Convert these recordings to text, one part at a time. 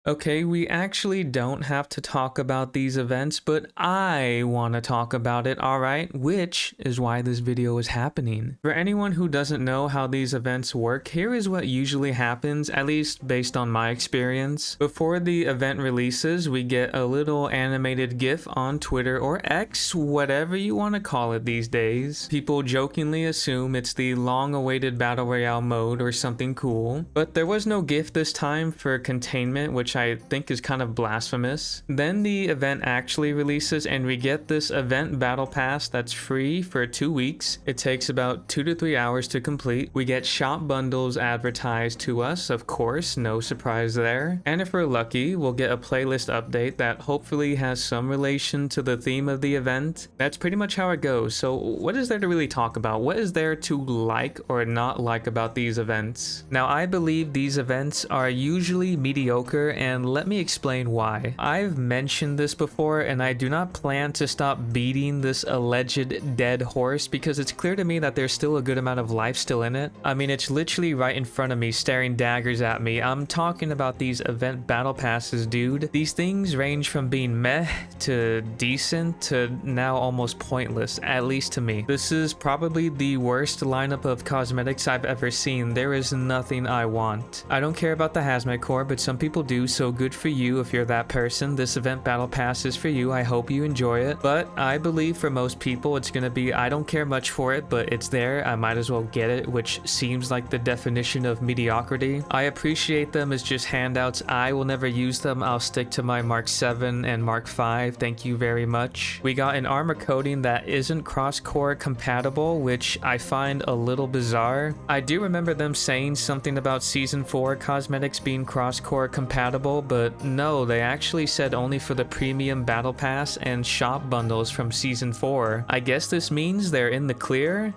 Okay, we actually don't have to talk about these events, but I want to talk about it, alright? Which is why this video is happening. For anyone who doesn't know how these events work, here is what usually happens, at least based on my experience. Before the event releases, we get a little animated GIF on Twitter or X, whatever you want to call it these days. People jokingly assume it's the long-awaited Battle Royale mode or something cool, but there was no GIF this time for Containment, which I think is kind of blasphemous. Then the event actually releases and we get this event battle pass that's free for 2 weeks. It takes about 2 to 3 hours to complete. We get shop bundles advertised to us, of course, no surprise there. And if we're lucky, we'll get a playlist update that hopefully has some relation to the theme of the event. That's pretty much how it goes. So what is there to really talk about? What is there to like or not like about these events? Now, I believe these events are usually mediocre, and let me explain why. I've mentioned this before, and I do not plan to stop beating this alleged dead horse because it's clear to me that there's still a good amount of life still in it. I mean, it's literally right in front of me, staring daggers at me. I'm talking about these event battle passes, dude. These things range from being meh to decent to now almost pointless, at least to me. This is probably the worst lineup of cosmetics I've ever seen. There is nothing I want. I don't care about the hazmat core, but some people do, so good for you if you're that person. This event battle pass is for you. I hope you enjoy it. But I believe for most people it's gonna be, I don't care much for it, but it's there, I might as well get it, which seems like the definition of mediocrity. I appreciate them as just handouts. I will never use them. I'll stick to my Mark 7 and Mark 5. Thank you very much. We got an armor coating that isn't cross-core compatible, which I find a little bizarre. I do remember them saying something about Season 4 cosmetics being cross-core compatible, but no, they actually said only for the premium battle pass and shop bundles from Season 4. I guess this means they're in the clear?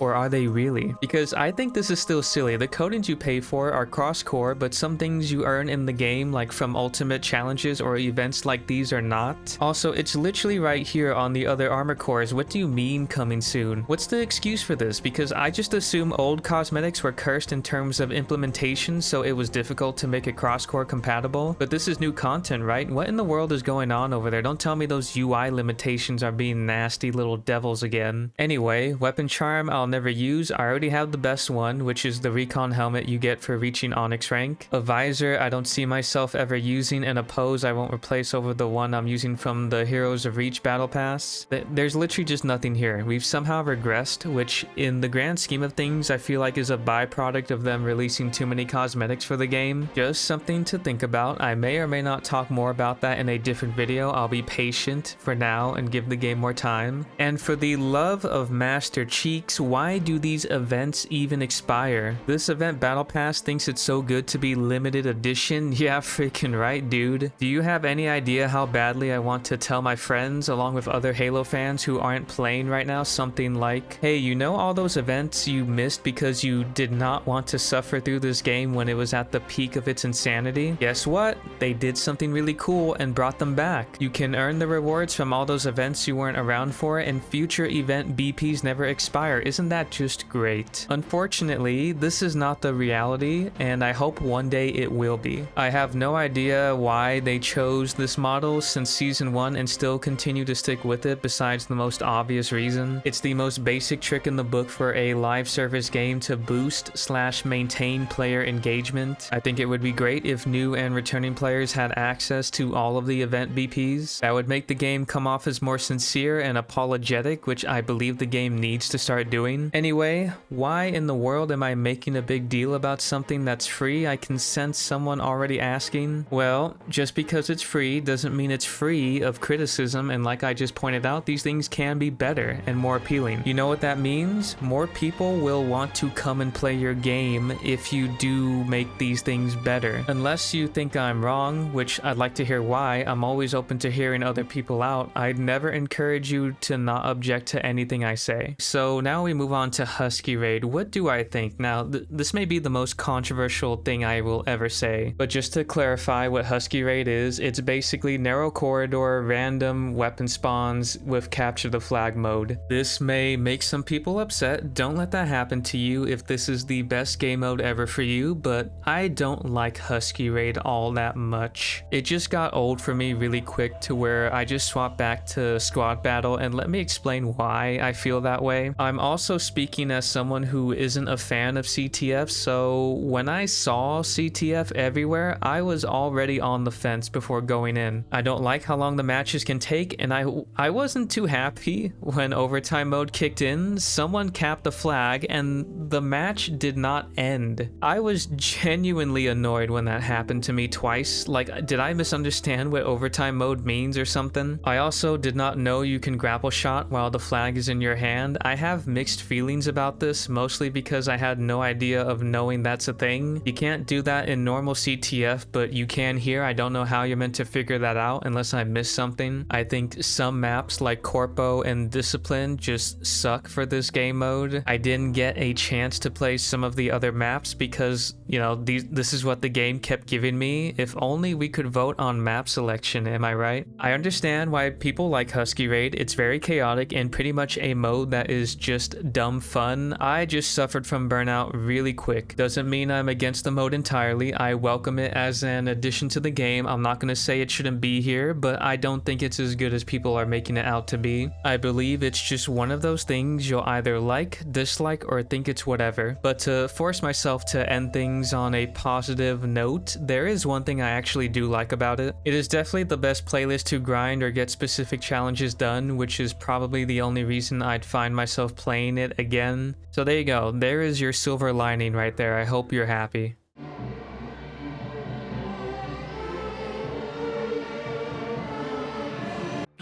Or are they really? Because I think this is still silly. The coatings you pay for are cross-core, but some things you earn in the game, like from ultimate challenges or events like these, are not. Also, it's literally right here on the other armor cores. What do you mean coming soon? What's the excuse for this? Because I just assume old cosmetics were cursed in terms of implementation, so it was difficult to make it cross-core compatible. But this is new content, right? What in the world is going on over there? Don't tell me those UI limitations are being nasty little devils again. Anyway, weapon charm I'll never use. I already have the best one, which is the recon helmet you get for reaching Onyx rank. A visor I don't see myself ever using, and a pose I won't replace over the one I'm using from the Heroes of Reach battle pass. There's literally just nothing here. We've somehow regressed, which in the grand scheme of things I feel like is a byproduct of them releasing too many cosmetics for the game. Just something to think about. I may or may not talk more about that in a different video. I'll be patient for now and give the game more time. And for the love of Master Cheeks, why do these events even expire? This event battle pass thinks it's so good to be limited edition. Yeah, freaking right, dude. Do you have any idea how badly I want to tell my friends, along with other Halo fans who aren't playing right now, something like, hey, you know all those events you missed because you did not want to suffer through this game when it was at the peak of its insanity? Guess what? They did something really cool and brought them back. You can earn the rewards from all those events you weren't around for, and future event BPs never expire. Isn't that just great? Unfortunately, this is not the reality, and I hope one day it will be. I have no idea why they chose this model since Season 1 and still continue to stick with it, besides the most obvious reason. It's the most basic trick in the book for a live service game to boost/maintain player engagement. I think it would be great if new and returning players had access to all of the event BPs. That would make the game come off as more sincere and apologetic, which I believe the game needs to start doing. Anyway, why in the world am I making a big deal about something that's free? I can sense someone already asking. Well, just because it's free doesn't mean it's free of criticism, and like I just pointed out, these things can be better and more appealing. You know what that means? More people will want to come and play your game if you do make these things better. Unless you think I'm wrong, which I'd like to hear why. I'm always open to hearing other people out. I'd never encourage you to not object to anything I say. So now we move move on to Husky Raid, what do I think? Now, this may be the most controversial thing I will ever say, but just to clarify what Husky Raid is, it's basically narrow corridor, random weapon spawns with capture the flag mode. This may make some people upset. Don't let that happen to you if this is the best game mode ever for you, but I don't like Husky Raid all that much. It just got old for me really quick to where I just swapped back to squad battle, and let me explain why I feel that way. I'm also speaking as someone who isn't a fan of CTF, so when I saw CTF everywhere, I was already on the fence before going in. I don't like how long the matches can take, and I wasn't too happy when overtime mode kicked in. Someone capped the flag and the match did not end. I was genuinely annoyed when that happened to me twice. Like, did I misunderstand what overtime mode means or something? I also did not know you can grapple shot while the flag is in your hand. I have mixed feelings about this, mostly because I had no idea of knowing that's a thing. You can't do that in normal CTF, but you can here. I don't know how you're meant to figure that out unless I missed something. I think some maps like Corpo and Discipline just suck for this game mode. I didn't get a chance to play some of the other maps because, you know, this is what the game kept giving me. If only we could vote on map selection, am I right? I understand why people like Husky Raid. It's very chaotic and pretty much a mode that is just dumb fun. I just suffered from burnout really quick. Doesn't mean I'm against the mode entirely. I welcome it as an addition to the game. I'm not gonna say it shouldn't be here, but I don't think it's as good as people are making it out to be. I believe it's just one of those things you'll either like, dislike, or think it's whatever. But to force myself to end things on a positive note, there is one thing I actually do like about it. It is definitely the best playlist to grind or get specific challenges done, which is probably the only reason I'd find myself playing it again. So there you go. There is your silver lining right there. I hope you're happy.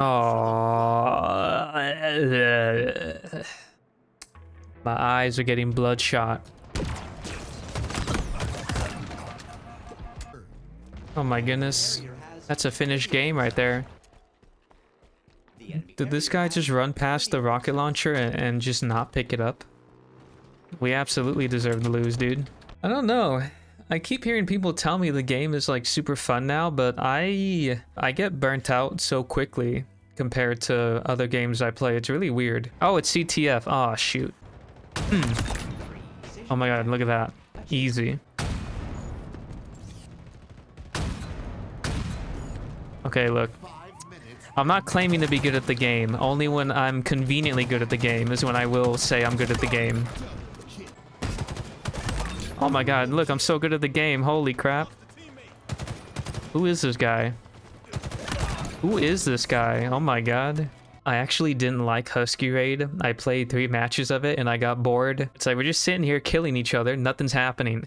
Oh, my eyes are getting bloodshot. Oh my goodness. That's a finished game right there. Did this guy just run past the rocket launcher and just not pick it up? We absolutely deserve to lose, dude. I don't know. I keep hearing people tell me the game is like super fun now, but I get burnt out so quickly compared to other games I play. It's really weird. Oh, it's CTF. Oh, shoot. Oh my god, look at that. Easy. Okay, look. I'm not claiming to be good at the game. Only when I'm conveniently good at the game is when I will say I'm good at the game. Oh my god, look, I'm so good at the game. Holy crap. Who is this guy? Who is this guy? Oh my god. I actually didn't like Husky Raid. I played 3 matches of it and I got bored. It's like we're just sitting here killing each other. Nothing's happening.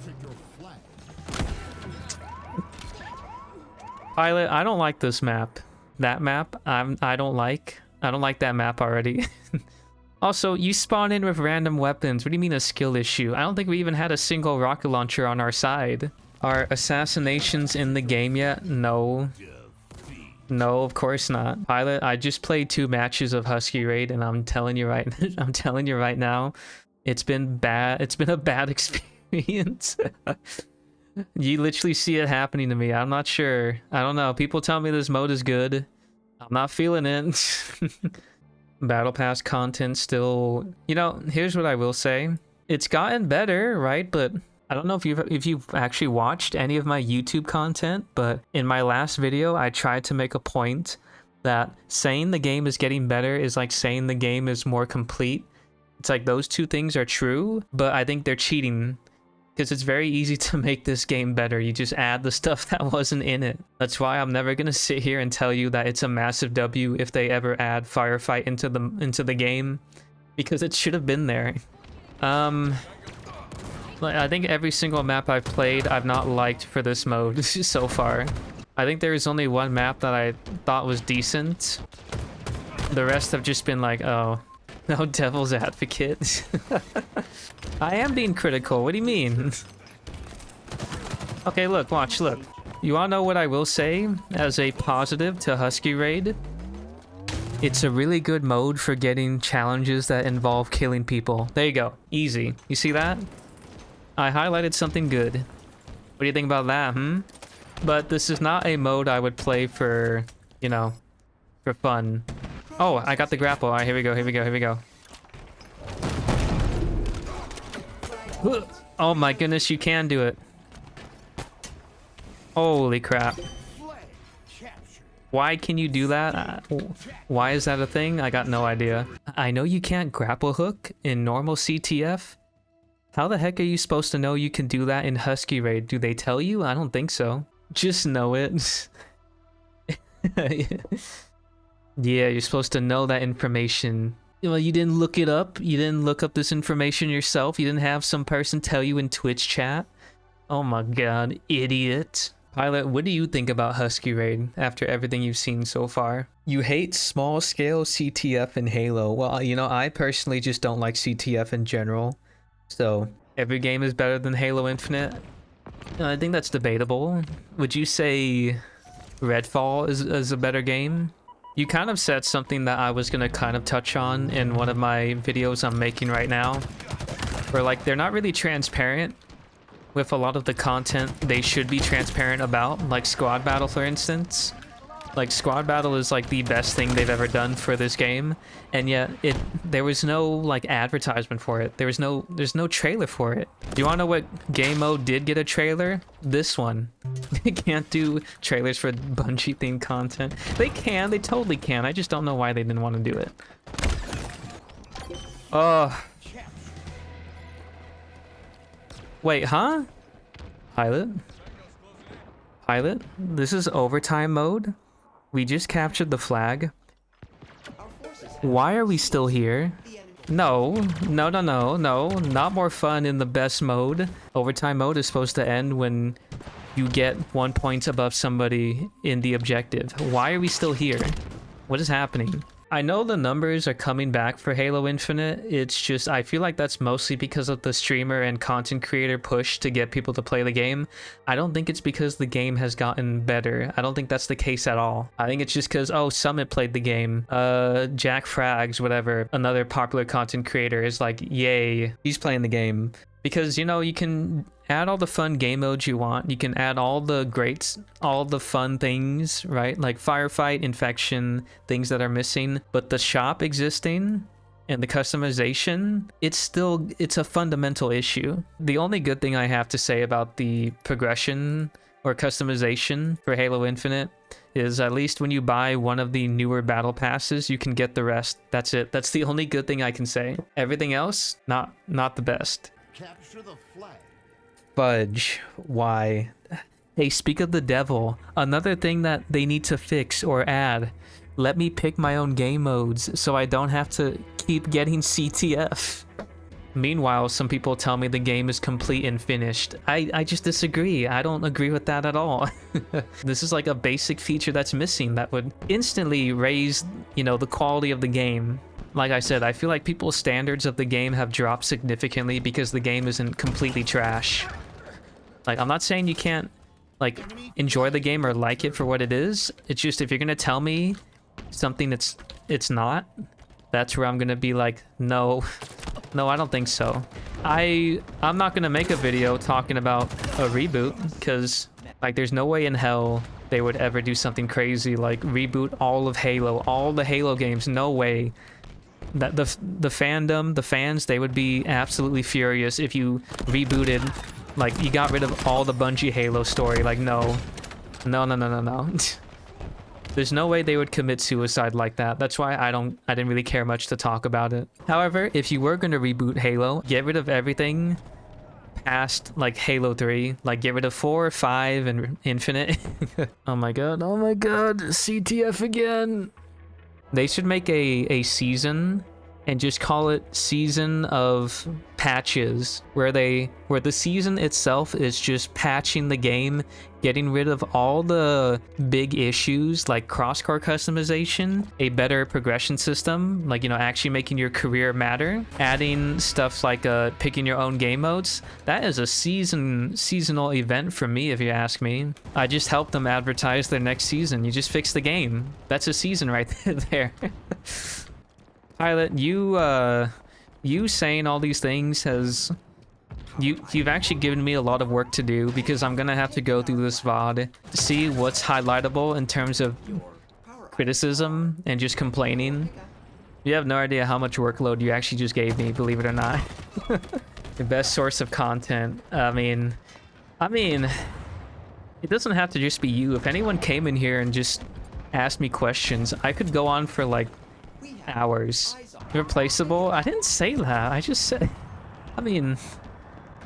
Pilot, I don't like this map. That map, I don't like that map already. Also, you spawn in with random weapons. What do you mean a skill issue? I don't think we even had a single rocket launcher on our side. Are assassinations in the game yet? No. No, of course not. Pilot, I just played 2 matches of Husky Raid and I'm telling you right now, it's been bad. It's been a bad experience. You literally see it happening to me. I'm not sure. I don't know. People tell me this mode is good. I'm not feeling it. Battle Pass content still... You know, here's what I will say. It's gotten better, right? But I don't know if you've actually watched any of my YouTube content, but in my last video, I tried to make a point that saying the game is getting better is like saying the game is more complete. It's like those two things are true, but I think they're cheating. Because it's very easy to make this game better. You just add the stuff that wasn't in it. That's why I'm never gonna sit here and tell you that it's a massive W if they ever add Firefight into the game, because it should have been there. I think every single map I've played, I've not liked for this mode so far. I think there is only one map that I thought was decent. The rest have just been like, oh, no, devil's advocate. I am being critical. What do you mean? Okay, look, watch, look. You wanna know what I will say as a positive to Husky Raid? It's a really good mode for getting challenges that involve killing people. There you go. Easy. You see that? I highlighted something good. What do you think about that, But this is not a mode I would play for, you know, for fun. Oh, I got the grapple. All right, here we go, here we go, here we go. Oh my goodness, you can do it. Holy crap. Why can you do that? Why is that a thing? I got no idea. I know you can't grapple hook in normal CTF. How the heck are you supposed to know you can do that in Husky Raid? Do they tell you? I don't think so. Just know it. Yeah, you're supposed to know that information. Well, you didn't look it up. You didn't look up this information yourself. You didn't have some person tell you in Twitch chat. Oh my god, idiot. Pilot, what do you think about Husky Raid after everything you've seen so far? You hate small-scale CTF in Halo. Well, you know, I personally just don't like CTF in general. So, every game is better than Halo Infinite? I think that's debatable. Would you say Redfall is a better game? You kind of said something that I was going to kind of touch on in one of my videos I'm making right now. Where, like, they're not really transparent with a lot of the content they should be transparent about, like Squad Battle, for instance. Like, Squad Battle is like the best thing they've ever done for this game, and yet there was no like advertisement for it. There's no trailer for it. Do you want to know what game mode did get a trailer? This one. They can't do trailers for Bungie themed content. They can, they totally can. I just don't know why they didn't want to do it. Oh. Wait, huh? Pilot? Pilot? This is overtime mode? We just captured the flag. Why are we still here? No, not more fun in the best mode. Overtime mode is supposed to end when you get 1 point above somebody in the objective. Why are we still here? What is happening? I know the numbers are coming back for Halo Infinite. It's just, I feel like that's mostly because of the streamer and content creator push to get people to play the game. I don't think it's because the game has gotten better. I don't think that's the case at all. I think it's just because, oh, Summit played the game. Jack Frags, whatever, another popular content creator is like, yay, he's playing the game. Because, you know, you can add all the fun game modes you want. You can add all the greats, all the fun things, right? Like firefight, infection, things that are missing. But the shop existing and the customization, it's a fundamental issue. The only good thing I have to say about the progression or customization for Halo Infinite is at least when you buy one of the newer battle passes, you can get the rest. That's it. That's the only good thing I can say. Everything else, not the best. Capture the flag. Fudge. Why? Hey, speak of the devil. Another thing that they need to fix or add. Let me pick my own game modes so I don't have to keep getting CTF. Meanwhile, some people tell me the game is complete and finished. I just disagree. I don't agree with that at all. This is like a basic feature that's missing that would instantly raise, you know, the quality of the game. Like I said, I feel like people's standards of the game have dropped significantly because the game isn't completely trash. Like, I'm not saying you can't, like, enjoy the game or like it for what it is. It's just, if you're gonna tell me something it's not, that's where I'm gonna be like, no, I don't think so. I'm not gonna make a video talking about a reboot, because, like, there's no way in hell they would ever do something crazy like reboot all of Halo, all the Halo games. No way. That the fandom, the fans, they would be absolutely furious if you rebooted, like, you got rid of all the Bungie Halo story. Like, no. There's no way they would commit suicide like that. That's why I didn't really care much to talk about it. However, if you were gonna reboot Halo, get rid of everything past, like, Halo 3. Like, get rid of 4, 5, and Infinite. Oh my god, CTF again. They should make a season and just call it season of patches, where the season itself is just patching the game, getting rid of all the big issues like cross-core customization, a better progression system, like, you know, actually making your career matter, adding stuff like picking your own game modes. That is a seasonal event for me, if you ask me. I just helped them advertise their next season. You just fix the game. That's a season right there. Pilot, you saying all these things has... You've actually given me a lot of work to do, because I'm gonna have to go through this VOD to see what's highlightable in terms of criticism and just complaining. You have no idea how much workload you actually just gave me, believe it or not. The best source of content. I mean, it doesn't have to just be you. If anyone came in here and just asked me questions, I could go on for like hours. Irreplaceable? I didn't say that. I just said... I mean...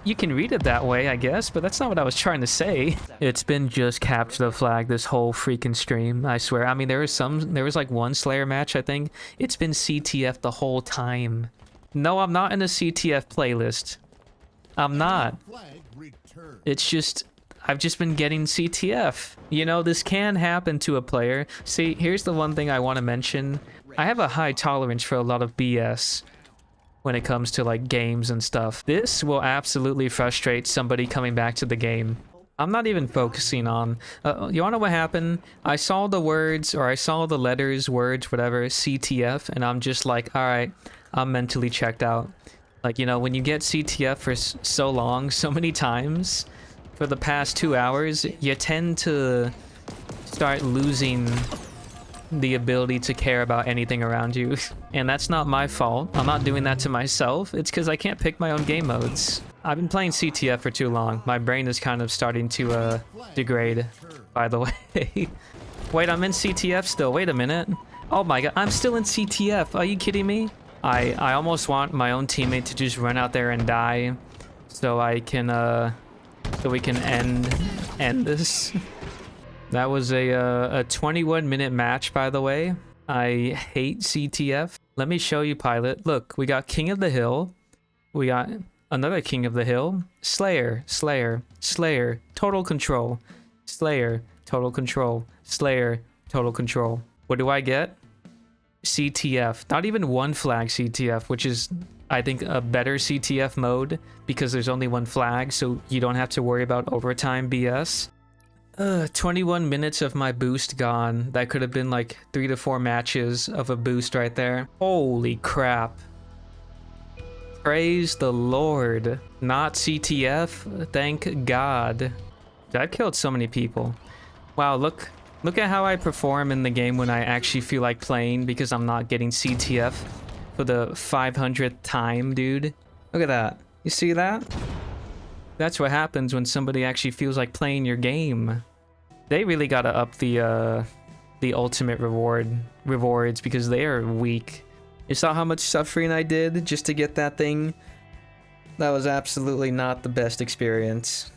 You can read it that way, I guess, but that's not what I was trying to say. It's been just capture the flag this whole freaking stream, I swear. I mean, there was like one Slayer match, I think. It's been CTF the whole time. No, I'm not in a CTF playlist. I'm not. It's just... I've just been getting CTF. You know, this can happen to a player. See, here's the one thing I want to mention. I have a high tolerance for a lot of BS when it comes to like games and stuff. This will absolutely frustrate somebody coming back to the game. I'm not even focusing on... you wanna know what happened? I saw the words, or I saw the letters, words, whatever, CTF, and I'm just like, alright, I'm mentally checked out. Like, you know, when you get CTF for so long, so many times, for the past 2 hours, you tend to start losing the ability to care about anything around you. And that's not my fault. I'm not doing that to myself. It's because I can't pick my own game modes. I've been playing CTF for too long. My brain is kind of starting to degrade, by the way. Wait, I'm in CTF still. Wait a minute. Oh my god, I'm still in CTF. Are you kidding me? I almost want my own teammate to just run out there and die so I can so we can end this. That was a 21-minute match, by the way. I hate CTF. Let me show you, Pilot. Look, we got King of the Hill. We got another King of the Hill. Slayer, Slayer, Slayer, Total Control. Slayer, Total Control. Slayer, Total Control. What do I get? CTF. Not even one flag CTF, which is, I think, a better CTF mode because there's only one flag, so you don't have to worry about overtime BS. 21 minutes of my boost gone. That could have been like 3 to 4 matches of a boost right there. Holy crap. Praise the Lord. Not CTF. Thank God. I've killed so many people. Wow, look at how I perform in the game when I actually feel like playing because I'm not getting CTF for the 500th time, dude. Look at that. You see that? That's what happens when somebody actually feels like playing your game. They really gotta up the ultimate rewards because they are weak. You saw how much suffering I did just to get that thing? That was absolutely not the best experience.